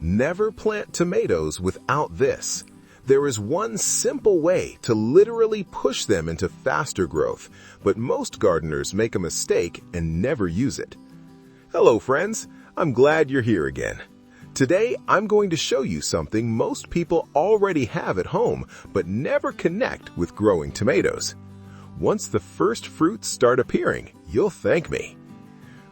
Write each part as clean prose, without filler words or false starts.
Never plant tomatoes without this. There is one simple way to literally push them into faster growth, but most gardeners make a mistake and never use it. Hello friends, I'm glad you're here again. Today, I'm going to show you something most people already have at home, but never connect with growing tomatoes. Once the first fruits start appearing, you'll thank me.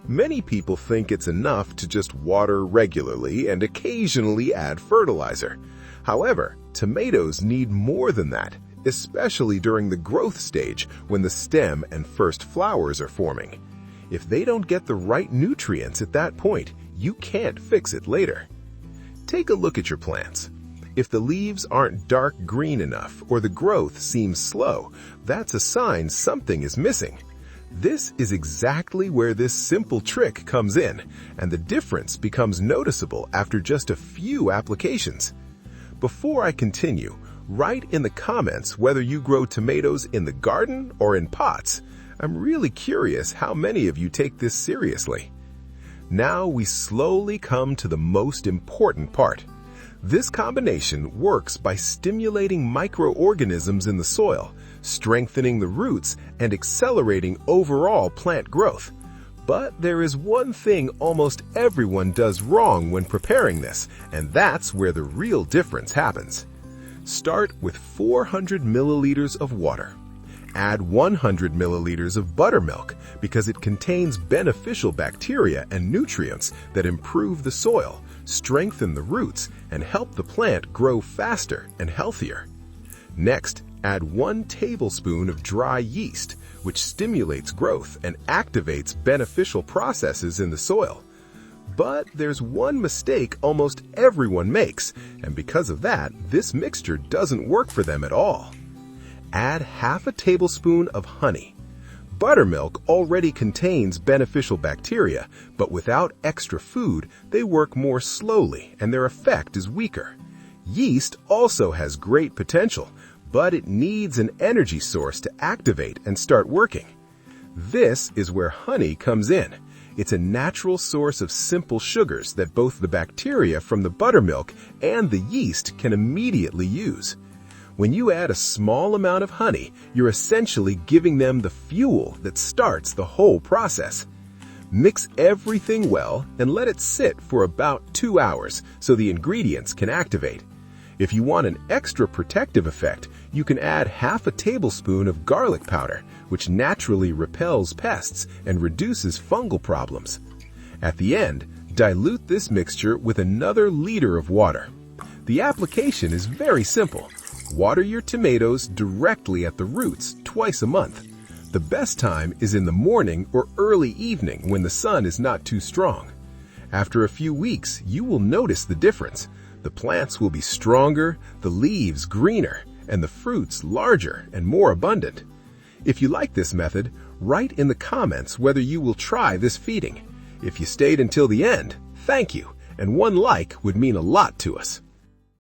Many people think it's enough to just water regularly and occasionally add fertilizer. However, tomatoes need more than that, especially during the growth stage when the stem and first flowers are forming. If they don't get the right nutrients at that point, you can't fix it later. Take a look at your plants. If the leaves aren't dark green enough or the growth seems slow, that's a sign something is missing. This is exactly where this simple trick comes in, and the difference becomes noticeable after just a few applications. Before I continue, write in the comments whether you grow tomatoes in the garden or in pots. I'm really curious how many of you take this seriously. Now we slowly come to the most important part. This combination works by stimulating microorganisms in the soil, strengthening the roots, and accelerating overall plant growth. But there is one thing almost everyone does wrong when preparing this, and that's where the real difference happens. Start with 400 milliliters of water. Add 100 milliliters of buttermilk because it contains beneficial bacteria and nutrients that improve the soil, strengthen the roots, and help the plant grow faster and healthier. Next, add 1 tablespoon of dry yeast, which stimulates growth and activates beneficial processes in the soil. But there's one mistake almost everyone makes, and because of that, this mixture doesn't work for them at all. Add half a tablespoon of honey. Buttermilk already contains beneficial bacteria, but without extra food, they work more slowly and their effect is weaker. Yeast also has great potential, but it needs an energy source to activate and start working. This is where honey comes in. It's a natural source of simple sugars that both the bacteria from the buttermilk and the yeast can immediately use. When you add a small amount of honey, you're essentially giving them the fuel that starts the whole process. Mix everything well and let it sit for about 2 hours so the ingredients can activate. If you want an extra protective effect, you can add half a tablespoon of garlic powder, which naturally repels pests and reduces fungal problems. At the end, dilute this mixture with another liter of water. The application is very simple. Water your tomatoes directly at the roots twice a month. The best time is in the morning or early evening when the sun is not too strong. After a few weeks, you will notice the difference. The plants will be stronger, the leaves greener, and the fruits larger and more abundant. If you like this method, write in the comments whether you will try this feeding. If you stayed until the end, thank you, and one like would mean a lot to us.